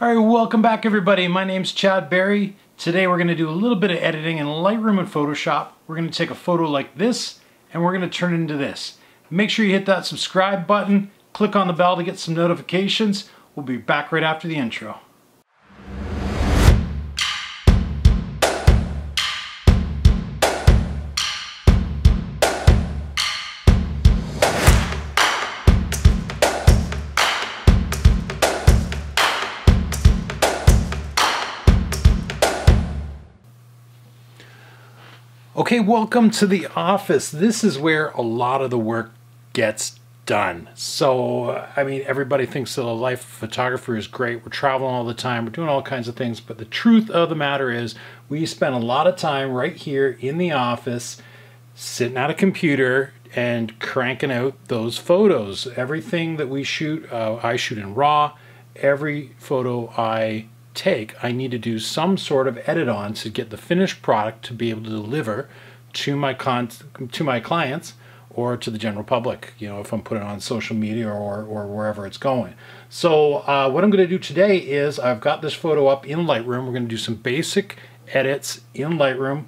All right, welcome back everybody. My name's Chad Berry. Today we're going to do a little bit of editing in Lightroom and Photoshop. We're going to take a photo like this and we're going to turn it into this. Make sure you hit that subscribe button, click on the bell to get some notifications. We'll be back right after the intro. Okay, welcome to the office. This is where a lot of the work gets done. So, I mean, everybody thinks that a life photographer is great. We're traveling all the time. We're doing all kinds of things. But the truth of the matter is we spend a lot of time right here in the office, sitting at a computer and cranking out those photos. Everything that we shoot, I shoot in RAW. Every photo I take, I need to do some sort of edit on to get the finished product to be able to deliver to my clients or to the general public, you know, if I'm putting it on social media or wherever it's going. So what I'm going to do today is I've got this photo up in Lightroom. We're going to do some basic edits in Lightroom,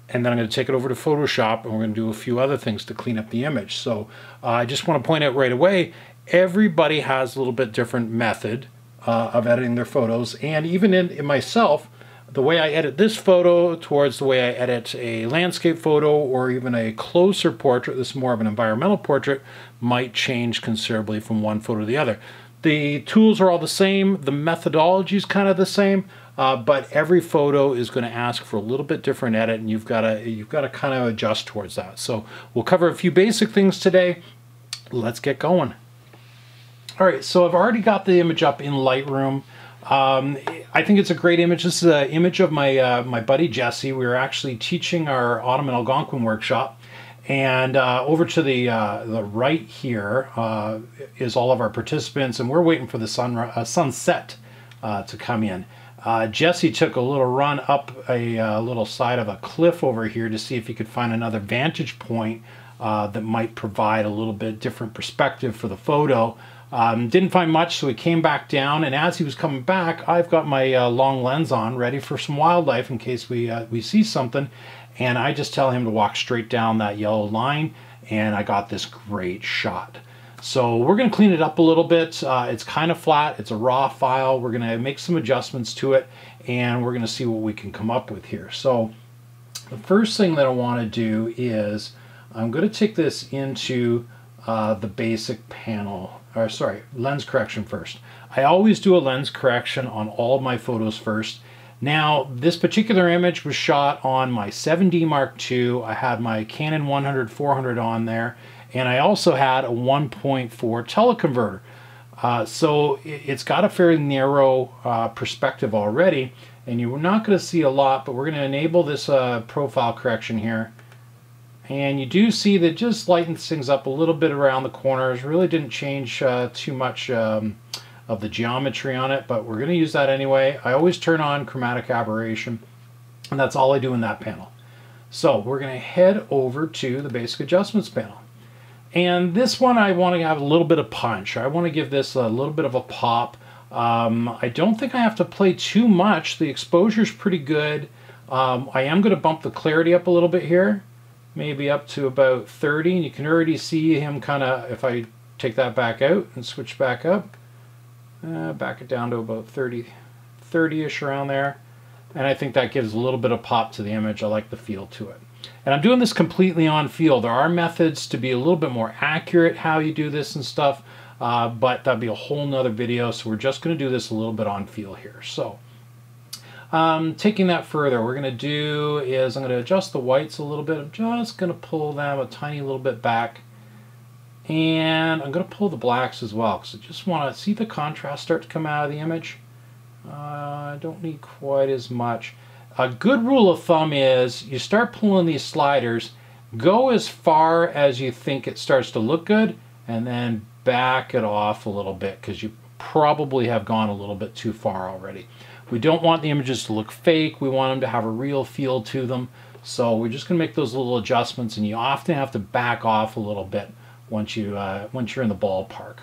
and then I'm going to take it over to Photoshop and we're going to do a few other things to clean up the image. So I just want to point out right away, everybody has a little bit different method of editing their photos, and even in myself, the way I edit this photo towards the way I edit a landscape photo or even a closer portrait, this is more of an environmental portrait, might change considerably from one photo to the other. The tools are all the same, the methodology is kind of the same, but every photo is going to ask for a little bit different edit, and you've got to kind of adjust towards that. So we'll cover a few basic things today. Let's get going. All right, so I've already got the image up in Lightroom. I think it's a great image. This is an image of my my buddy Jesse. We were actually teaching our autumn and Algonquin workshop, and over to the right here is all of our participants, and we're waiting for the sunset to come in. Jesse took a little run up a little side of a cliff over here to see if he could find another vantage point that might provide a little bit different perspective for the photo. Didn't find much, so he came back down, and as he was coming back, I've got my long lens on, ready for some wildlife in case we see something, and I just tell him to walk straight down that yellow line, and I got this great shot. So we're going to clean it up a little bit. It's kind of flat. It's a raw file. We're going to make some adjustments to it, and we're going to see what we can come up with here. So the first thing that I want to do is I'm going to take this into the basic panel. Or sorry, lens correction first. I always do a lens correction on all of my photos first. Now, this particular image was shot on my 7D Mark II. I had my Canon 100-400 on there, and I also had a 1.4 teleconverter. So it's got a fairly narrow perspective already, and you're not going to see a lot, but we're going to enable this profile correction here. And you do see that just lightens things up a little bit around the corners. Really didn't change too much of the geometry on it, but we're going to use that anyway. I always turn on chromatic aberration, and that's all I do in that panel. So we're going to head over to the basic adjustments panel. And this one I want to have a little bit of punch. I want to give this a little bit of a pop. I don't think I have to play too much. The exposure is pretty good. I am going to bump the clarity up a little bit here. Maybe up to about 30, and you can already see him kind of, if I take that back out and switch back up, back it down to about 30-ish around there, and I think that gives a little bit of pop to the image. I like the feel to it. And I'm doing this completely on feel. There are methods to be a little bit more accurate how you do this and stuff, but that'd be a whole nother video, so we're just going to do this a little bit on feel here. So taking that further, we're going to do is I'm going to adjust the whites a little bit. I'm just going to pull them a tiny little bit back, and I'm going to pull the blacks as well because I just want to see the contrast start to come out of the image. I don't need quite as much. A good rule of thumb is you start pulling these sliders, go as far as you think it starts to look good, and then back it off a little bit because you probably have gone a little bit too far already. We don't want the images to look fake. We want them to have a real feel to them. So we're just going to make those little adjustments, and you often have to back off a little bit once you're in the ballpark.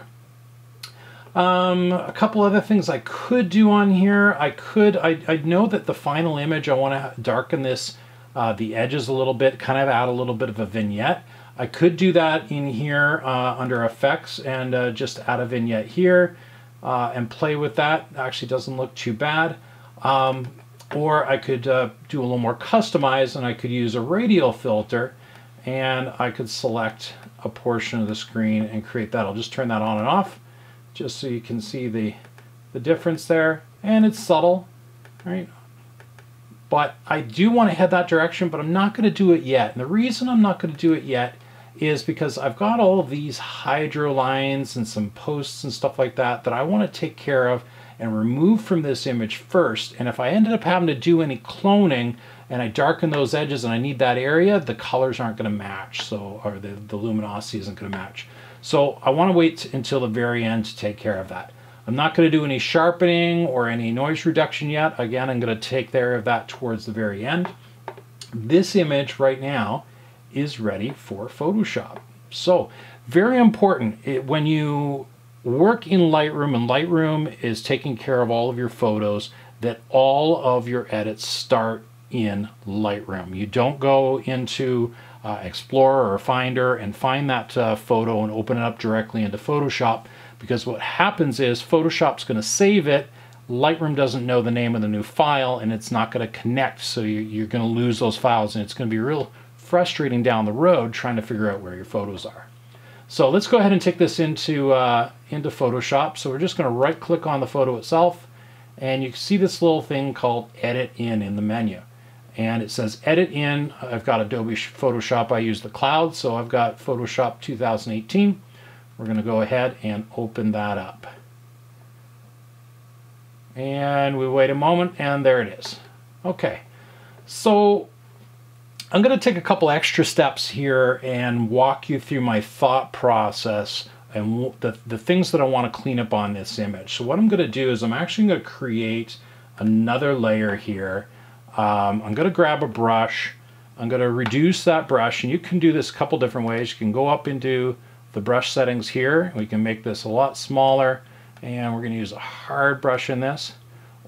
A couple other things I could do on here. I know that the final image, I want to darken this, the edges a little bit, kind of add a little bit of a vignette. I could do that in here under effects and just add a vignette here and play with that. Actually doesn't look too bad. Or I could do a little more customized, and I could use a radial filter, and I could select a portion of the screen and create that. I'll just turn that on and off just so you can see the difference there. And it's subtle, right? But I do want to head that direction, but I'm not going to do it yet. And the reason I'm not going to do it yet is because I've got all of these hydro lines and some posts and stuff like that that I want to take care of and remove from this image first. And if I ended up having to do any cloning and I darken those edges and I need that area, the colors aren't going to match, so, or the luminosity isn't going to match. So I want to wait until the very end to take care of that. I'm not going to do any sharpening or any noise reduction yet. Again, I'm going to take care of that towards the very end. This image right now is ready for Photoshop. So very important, when you work in Lightroom, and Lightroom is taking care of all of your photos, that all of your edits start in Lightroom. You don't go into Explorer or Finder and find that photo and open it up directly into Photoshop, because what happens is Photoshop's going to save it. Lightroom doesn't know the name of the new file, and it's not going to connect, so you're going to lose those files, and it's going to be real frustrating down the road trying to figure out where your photos are. So let's go ahead and take this into Photoshop. So we're just going to right click on the photo itself, and you can see this little thing called Edit in the menu. And it says Edit in. I've got Adobe Photoshop. I use the cloud, so I've got Photoshop 2018. We're going to go ahead and open that up. And we wait a moment, and there it is. Okay, so I'm going to take a couple extra steps here and walk you through my thought process and the things that I want to clean up on this image. So what I'm going to do is I'm actually going to create another layer here. I'm going to grab a brush. I'm going to reduce that brush, and you can do this a couple different ways. You can go up into the brush settings here. We can make this a lot smaller, and we're going to use a hard brush in this.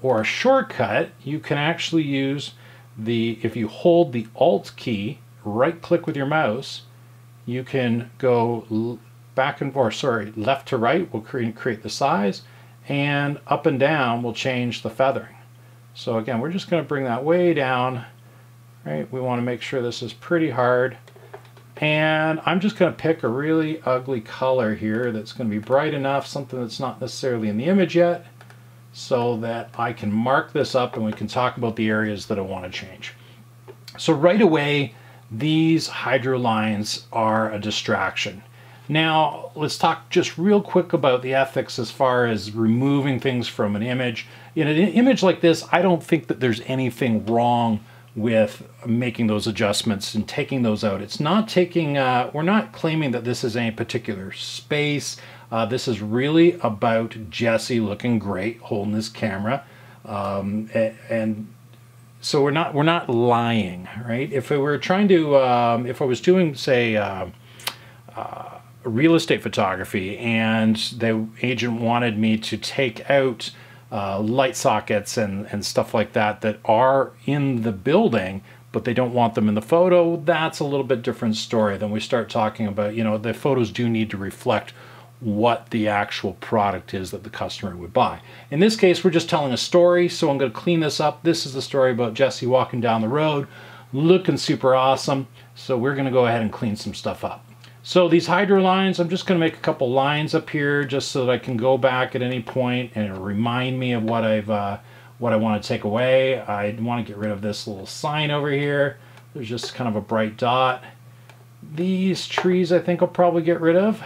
Or a shortcut, you can actually use if you hold the Alt key, right click with your mouse, you can go back and forth, sorry, left to right will create the size, and up and down will change the feathering. So again, we're just going to bring that way down, right? We want to make sure this is pretty hard. And I'm just going to pick a really ugly color here that's going to be bright enough, something that's not necessarily in the image yet, so that I can mark this up and we can talk about the areas that I want to change. So right away, these hydro lines are a distraction. Now, let's talk just real quick about the ethics as far as removing things from an image. In an image like this, I don't think that there's anything wrong with making those adjustments and taking those out. It's not taking, we're not claiming that this is any particular space. This is really about Jesse looking great holding this camera, and so we're not lying, right? If we were trying to, if I was doing, say, real estate photography, and the agent wanted me to take out light sockets and stuff like that are in the building, but they don't want them in the photo, that's a little bit different story. Then we start talking about, you know, the photos do need to reflect what the actual product is that the customer would buy. In this case, we're just telling a story, so I'm going to clean this up. This is the story about Jesse walking down the road, looking super awesome. So we're going to go ahead and clean some stuff up. So these hydro lines, I'm just going to make a couple lines up here just so that I can go back at any point and it'll remind me of what what I want to take away. I want to get rid of this little sign over here. There's just kind of a bright dot. These trees I think I'll probably get rid of.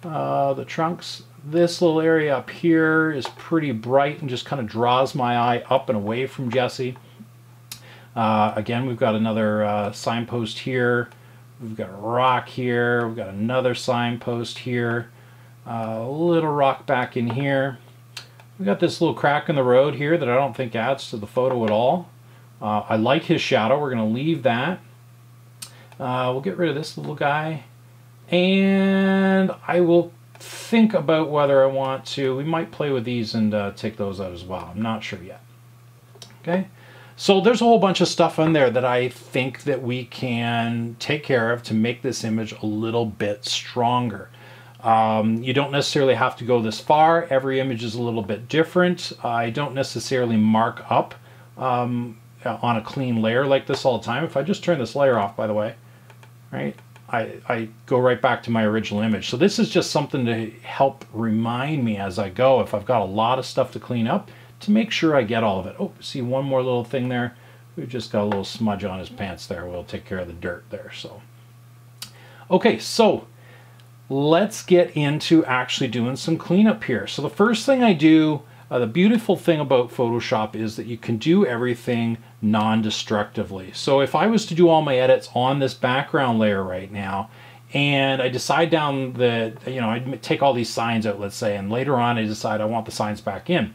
The trunks. This little area up here is pretty bright and just kind of draws my eye up and away from Jesse. Again, we've got another signpost here. We've got a rock here. We've got another signpost here. A little rock back in here. We've got this little crack in the road here that I don't think adds to the photo at all. I like his shadow. We're going to leave that. We'll get rid of this little guy. And I will think about whether I want to. We might play with these and take those out as well. I'm not sure yet. Okay, so there's a whole bunch of stuff on there that I think that we can take care of to make this image a little bit stronger. You don't necessarily have to go this far. Every image is a little bit different. I don't necessarily mark up on a clean layer like this all the time. If I just turn this layer off, by the way, right, I go right back to my original image. So this is just something to help remind me as I go, if I've got a lot of stuff to clean up, to make sure I get all of it. Oh, see one more little thing there. We've just got a little smudge on his pants there. We'll take care of the dirt there. So, okay, so let's get into actually doing some cleanup here. So the first thing I do, the beautiful thing about Photoshop is that you can do everything non-destructively. So if I was to do all my edits on this background layer right now, and I decide down the, I take all these signs out, let's say, and later on I decide I want the signs back in.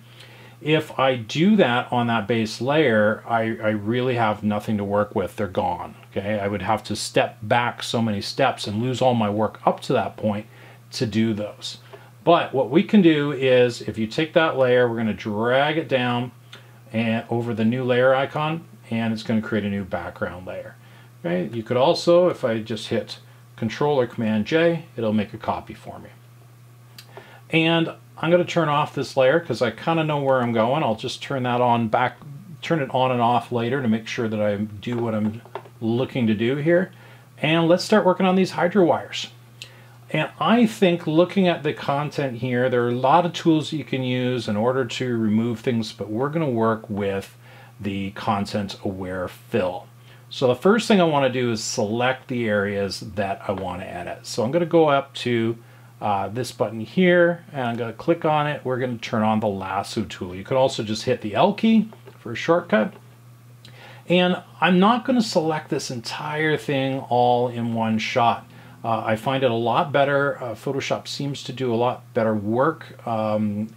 If I do that on that base layer, I really have nothing to work with. They're gone. Okay, I would have to step back so many steps and lose all my work up to that point to do those. But what we can do is, if you take that layer, we're going to drag it down and over the new layer icon, and it's going to create a new background layer. Okay, you could also, if I just hit Control or Command J, it'll make a copy for me. And I'm going to turn off this layer because I kind of know where I'm going. I'll just turn that on back, turn it on and off later to make sure that I do what I'm looking to do here. And let's start working on these hydro wires. And I think, looking at the content here, there are a lot of tools that you can use in order to remove things, but we're going to work with the content aware fill. So the first thing I want to do is select the areas that I want to edit. So I'm going to go up to this button here, and I'm going to click on it. We're going to turn on the lasso tool. You could also just hit the L key for a shortcut. And I'm not going to select this entire thing all in one shot. I find it a lot better. Photoshop seems to do a lot better work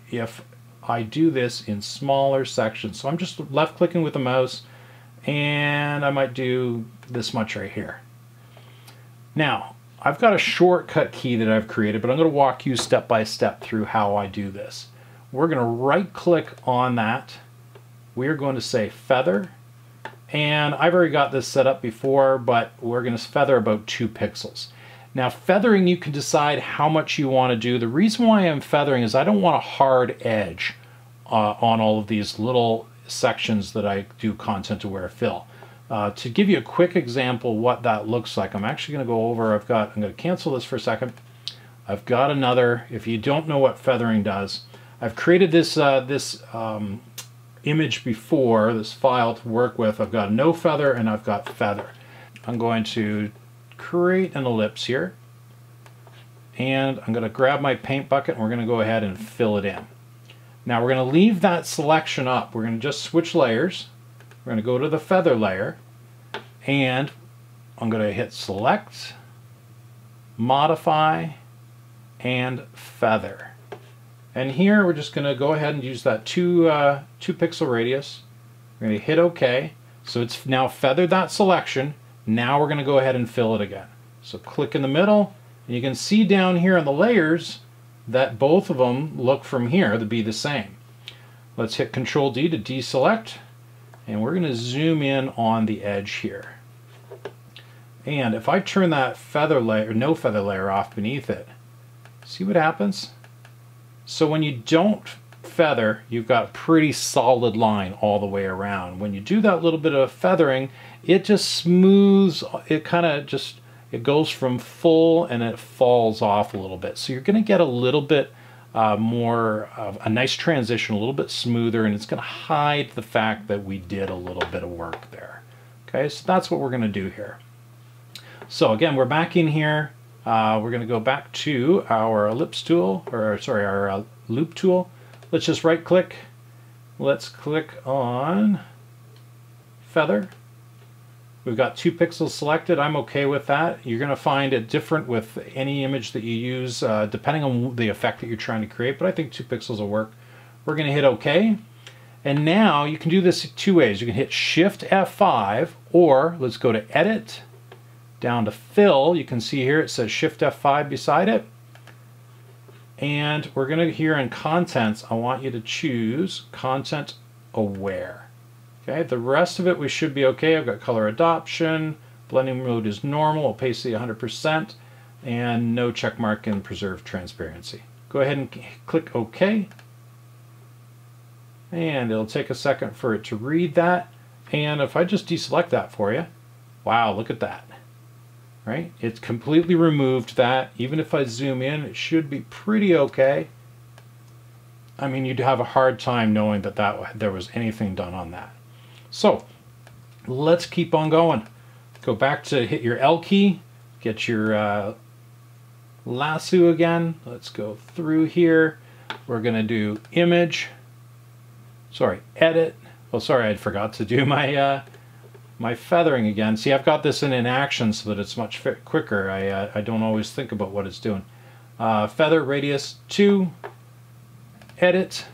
if I do this in smaller sections. So I'm just left clicking with the mouse, and I might do this much right here. Now, I've got a shortcut key that I've created, but I'm going to walk you step by step through how I do this. We're going to right click on that. We're going to say feather. And I've already got this set up before, but we're going to feather about 2 pixels. Now, feathering, you can decide how much you want to do. The reason why I'm feathering is I don't want a hard edge on all of these little sections that I do content aware fill. To give you a quick example what that looks like, I'm actually going to go over, I'm going to cancel this for a second. I've got another, if you don't know what feathering does, I've created this image before, this file to work with. I've got no feather and I've got feather. I'm going to create an ellipse here, and I'm going to grab my paint bucket and we're going to go ahead and fill it in. Now we're going to leave that selection up. We're going to just switch layers. We're going to go to the feather layer, and I'm going to hit select, modify, and feather. And here we're just going to go ahead and use that 2 pixel radius. We're going to hit OK. So it's now feathered that selection. Now we're going to go ahead and fill it again. So click in the middle, and you can see down here in the layers that both of them look from here to be the same. Let's hit Control D to deselect, and we're going to zoom in on the edge here. And if I turn that feather layer, no feather layer off beneath it, see what happens? So when you don't feather, you've got a pretty solid line all the way around. When you do that little bit of feathering, it just smooths, it kind of just, it goes from full and it falls off a little bit. So you're going to get a little bit more of a nice transition, a little bit smoother, and it's going to hide the fact that we did a little bit of work there. Okay, so that's what we're going to do here. So again, we're back in here. We're going to go back to our ellipse tool, or sorry, our loop tool. Let's just right click. Let's click on feather. We've got 2 pixels selected. I'm okay with that. You're going to find it different with any image that you use, depending on the effect that you're trying to create, but I think 2 pixels will work. We're going to hit OK. And now you can do this 2 ways. You can hit Shift F5, or let's go to Edit, down to Fill. You can see here it says Shift F5 beside it. And we're going to, here in contents, I want you to choose content aware. Okay, the rest of it we should be okay. I've got color adoption, blending mode is normal, opacity 100%, and no check mark in preserve transparency. Go ahead and click OK. And it'll take a second for it to read that. And if I just deselect that for you, wow, look at that. Right? It's completely removed that. Even if I zoom in, it should be pretty okay. I mean, you'd have a hard time knowing that there was anything done on that. So let's keep on going. Go back to hit your L key, get your lasso again. Let's go through here. We're going to do image. Sorry, edit. Oh, sorry, I forgot to do my my feathering again. See, I've got this in action so that it's much quicker. I don't always think about what it's doing. Feather radius 2, edit,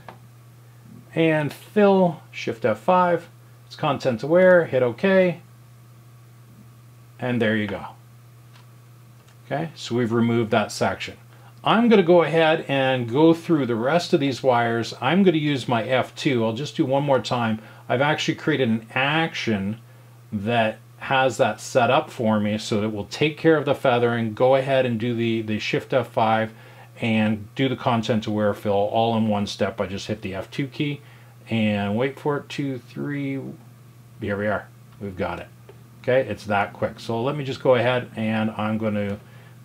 and fill, Shift F5. It's content aware, hit OK, and there you go. Okay, so we've removed that section. I'm going to go ahead and go through the rest of these wires. I'm going to use my F2. I'll just do one more time. I've actually created an action that has that set up for me so that it will take care of the feathering. Go ahead and do the Shift F5 and do the content aware fill all in one step. I just hit the F2 key and wait for it, 2, 3, here we are. We've got it. Okay, it's that quick. So let me just go ahead and I'm going to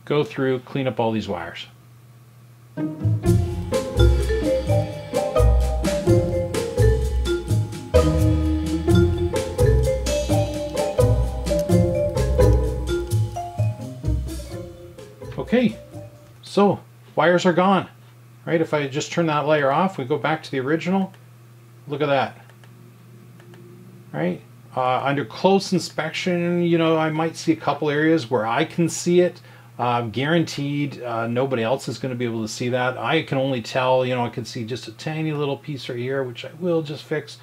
go through, clean up all these wires. Okay, so wires are gone, right? If I just turn that layer off, we go back to the original. Look at that, right? Under close inspection, you know, I might see a couple areas where I can see it. Guaranteed, nobody else is going to be able to see that. I can only tell, you know, I can see just a tiny little piece right here, which I will just fix.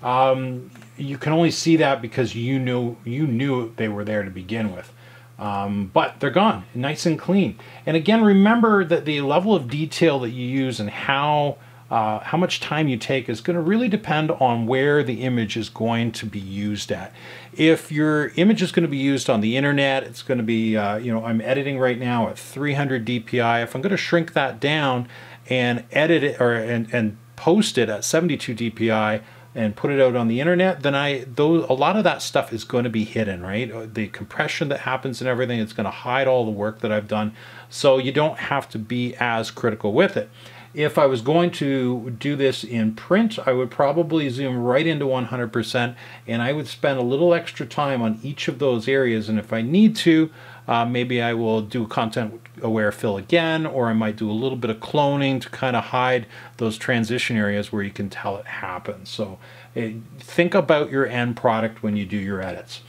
You can only see that because you knew they were there to begin with. But they're gone, nice and clean. And again, remember that the level of detail that you use and how much time you take is going to really depend on where the image is going to be used at. If your image is going to be used on the internet, it's going to be, you know, I'm editing right now at 300 DPI. If I'm going to shrink that down and edit it and post it at 72 DPI and put it out on the internet, then a lot of that stuff is going to be hidden, right? The compression that happens and everything, it's going to hide all the work that I've done. So you don't have to be as critical with it. If I was going to do this in print, I would probably zoom right into 100% and I would spend a little extra time on each of those areas. And if I need to, maybe I will do content aware fill again, or I might do a little bit of cloning to kind of hide those transition areas where you can tell it happens. So think about your end product when you do your edits.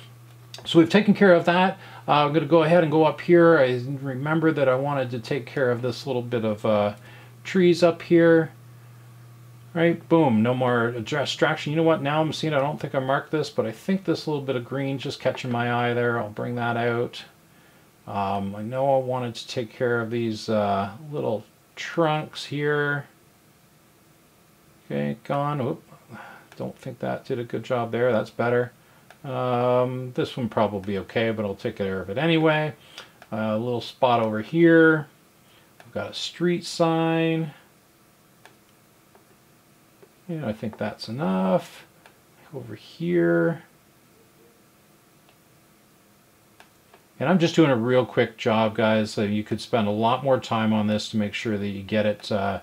So we've taken care of that. I'm going to go ahead and go up here. I remember that I wanted to take care of this little bit of trees up here, right? Boom, no more distraction. You know what, now I'm seeing, I don't think I marked this, but I think this little bit of green just catching my eye there. I'll bring that out. I know I wanted to take care of these little trunks here. Okay, gone. Oop, don't think that did a good job there. That's better. This one probably okay, but I'll take care of it anyway. A little spot over here. Got a street sign. Yeah, I think that's enough. Over here. And I'm just doing a real quick job, guys. You could spend a lot more time on this to make sure that you get it to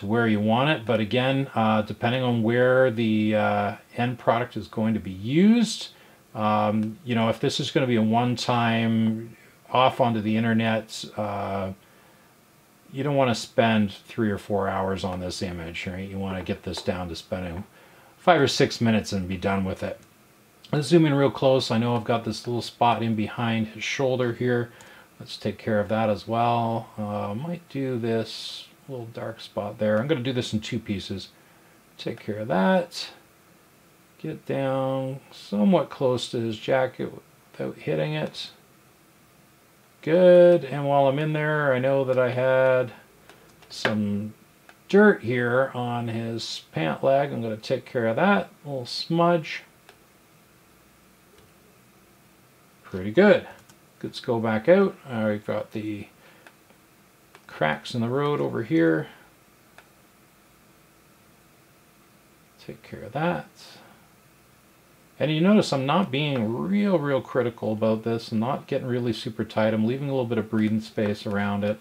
where you want it. But again, depending on where the end product is going to be used, you know, if this is going to be a one-time off onto the internet, you don't want to spend 3 or 4 hours on this image, right? You want to get this down to spending 5 or 6 minutes and be done with it. Let's zoom in real close. I know I've got this little spot in behind his shoulder here. Let's take care of that as well. Might do this little dark spot there. I'm going to do this in 2 pieces. Take care of that. Get down somewhat close to his jacket without hitting it. Good, and while I'm in there, I know that I had some dirt here on his pant leg. I'm going to take care of that. A little smudge. Pretty good. Let's go back out. I've got the cracks in the road over here. Take care of that. And you notice I'm not being real critical about this. I'm not getting really super tight. I'm leaving a little bit of breathing space around it.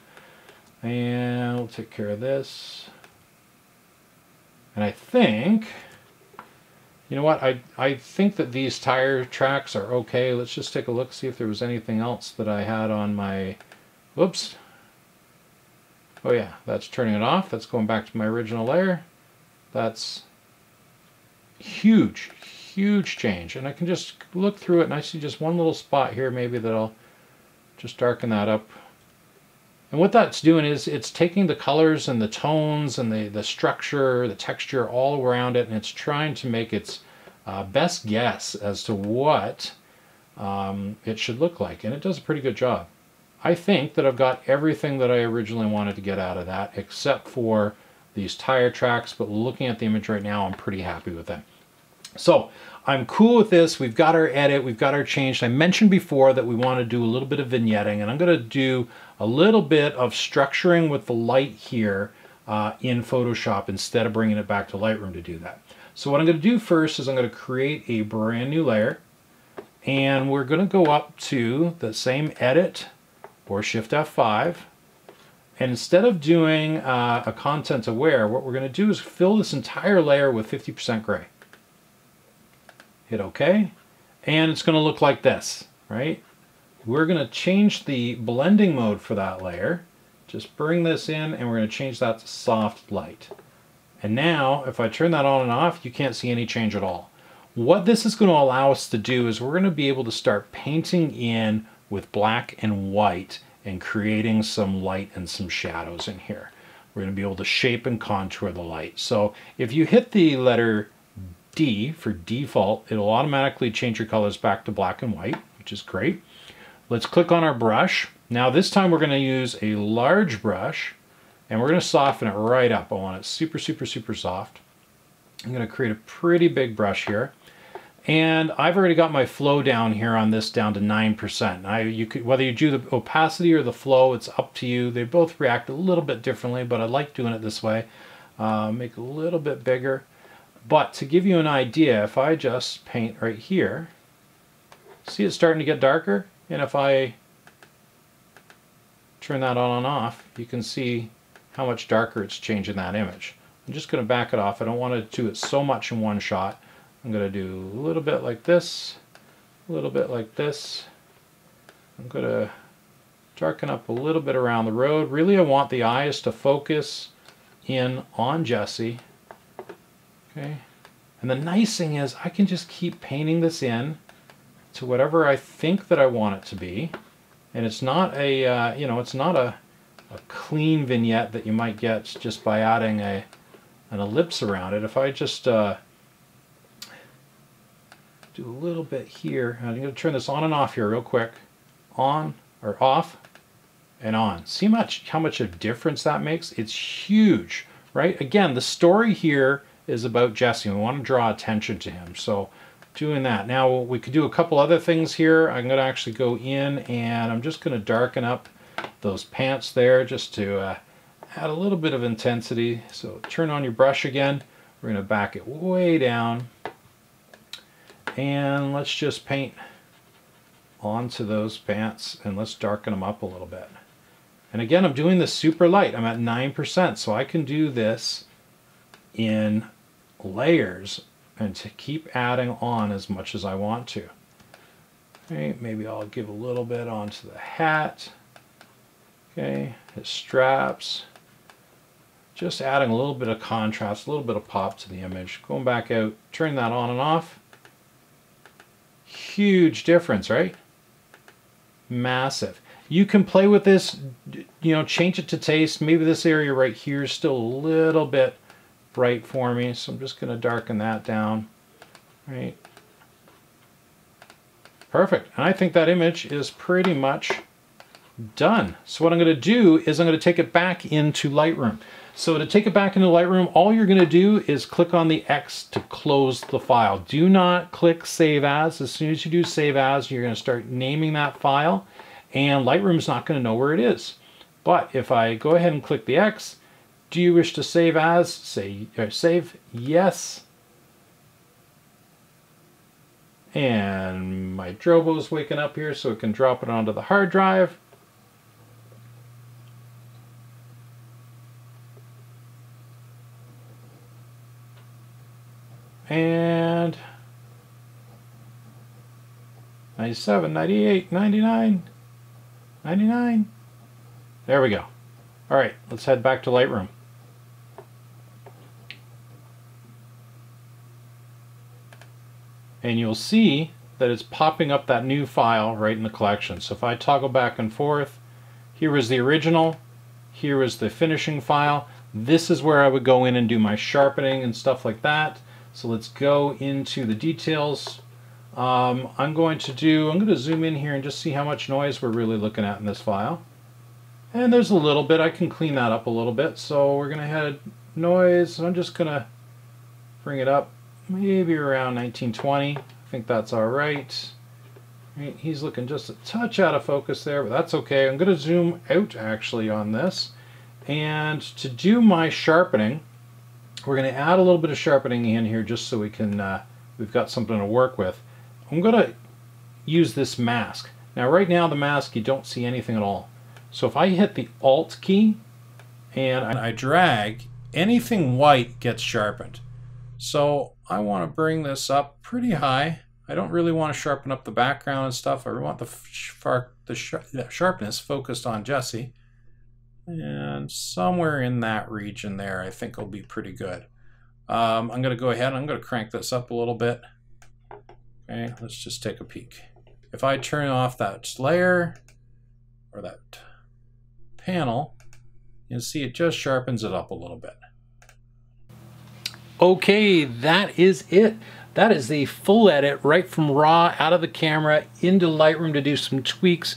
And we'll take care of this. And I think, you know what, I think that these tire tracks are okay. Let's just take a look, see if there was anything else that I had on my, whoops. Oh yeah, that's turning it off. That's going back to my original layer. That's huge change. And I can just look through it and I see just one little spot here maybe that I'll just darken that up. And what that's doing is it's taking the colors and the tones and the structure, the texture all around it, and it's trying to make its best guess as to what it should look like. And it does a pretty good job. I think that I've got everything that I originally wanted to get out of that, except for these tire tracks, but looking at the image right now, I'm pretty happy with them. So I'm cool with this. We've got our edit, we've got our change. I mentioned before that we want to do a little bit of vignetting, and I'm going to do a little bit of structuring with the light here in Photoshop instead of bringing it back to Lightroom to do that. So what I'm going to do first is I'm going to create a brand new layer, and we're going to go up to the same edit or Shift F5. And instead of doing a content aware, what we're going to do is fill this entire layer with 50% gray. Hit OK, and it's going to look like this, right? We're going to change the blending mode for that layer. Just bring this in, and we're going to change that to soft light. And now, if I turn that on and off, you can't see any change at all. What this is going to allow us to do is we're going to be able to start painting in with black and white and creating some light and some shadows in here. We're going to be able to shape and contour the light. So if you hit the letter D for default, it'll automatically change your colors back to black and white, which is great. Let's click on our brush. Now this time we're going to use a large brush, and we're going to soften it right up. I want it super soft. I'm going to create a pretty big brush here. And I've already got my flow down here on this down to 9%. Whether you do the opacity or the flow, it's up to you. They both react a little bit differently, but I like doing it this way. Make it a little bit bigger. But to give you an idea, if I just paint right here, see it's starting to get darker? And if I turn that on and off, you can see how much darker it's changing that image. I'm just going to back it off. I don't want to do it so much in one shot. I'm going to do a little bit like this, a little bit like this. I'm going to darken up a little bit around the road. Really, I want the eyes to focus in on Jesse. Okay. And the nice thing is I can just keep painting this in to whatever I think that I want it to be. And it's not a, it's not a clean vignette that you might get just by adding an ellipse around it. If I just do a little bit here, I'm going to turn this on and off here real quick. On, or off, and on. See how much of a difference that makes? It's huge, right? Again, the story here is about Jesse. We want to draw attention to him. So doing that. Now we could do a couple other things here. I'm going to actually go in and I'm just going to darken up those pants there just to add a little bit of intensity. So turn on your brush again. We're going to back it way down. And let's just paint onto those pants and let's darken them up a little bit. And again, I'm doing this super light. I'm at 9%, so I can do this in layers and to keep adding on as much as I want to. Okay, maybe I'll give a little bit onto the hat. Okay, his straps. Just adding a little bit of contrast, a little bit of pop to the image. Going back out, turning that on and off. Huge difference, right? Massive. You can play with this, change it to taste. Maybe this area right here is still a little bit bright for me, so I'm just going to darken that down. Right. Perfect. And I think that image is pretty much Done. So what I'm going to do is I'm going to take it back into Lightroom. So to take it back into Lightroom, all you're going to do is click on the X to close the file. Do not click Save As. As soon as you do Save As, you're going to start naming that file, and Lightroom's not going to know where it is. But if I go ahead and click the X, do you wish to save as? Say save, yes. And my Drobo's waking up here so it can drop it onto the hard drive. And 97, 98, 99, 99. There we go. All right, let's head back to Lightroom. And you'll see that it's popping up that new file right in the collection. So if I toggle back and forth, here is the original, here is the finishing file. This is where I would go in and do my sharpening and stuff like that. So let's go into the details. I'm going to zoom in here and just see how much noise we're really looking at in this file. And there's a little bit. I can clean that up a little bit. So we're going to head noise. I'm just going to bring it up maybe around 1920. I think that's all right. He's looking just a touch out of focus there, but that's okay. I'm going to zoom out actually on this. And to do my sharpening, we're going to add a little bit of sharpening in here just so we can, we've got something to work with. I'm going to use this mask. Now right now the mask, you don't see anything at all. So if I hit the Alt key and I drag, anything white gets sharpened. So I want to bring this up pretty high. I don't really want to sharpen up the background and stuff. I want the sharpness focused on Jesse. And somewhere in that region there, I think will be pretty good. I'm going to go ahead and I'm going to crank this up a little bit. Okay, let's just take a peek. If I turn off that layer or that panel, you'll see it just sharpens it up a little bit. Okay, that is it. That is the full edit right from RAW out of the camera into Lightroom to do some tweaks.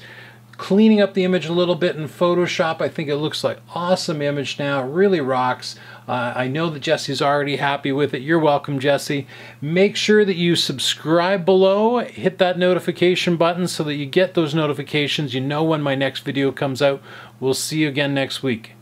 Cleaning up the image a little bit in Photoshop. I think it looks like awesome image now. It really rocks. I know that Jesse's already happy with it. You're welcome, Jesse. Make sure that you subscribe below. Hit that notification button so that you get those notifications. You know when my next video comes out. We'll see you again next week.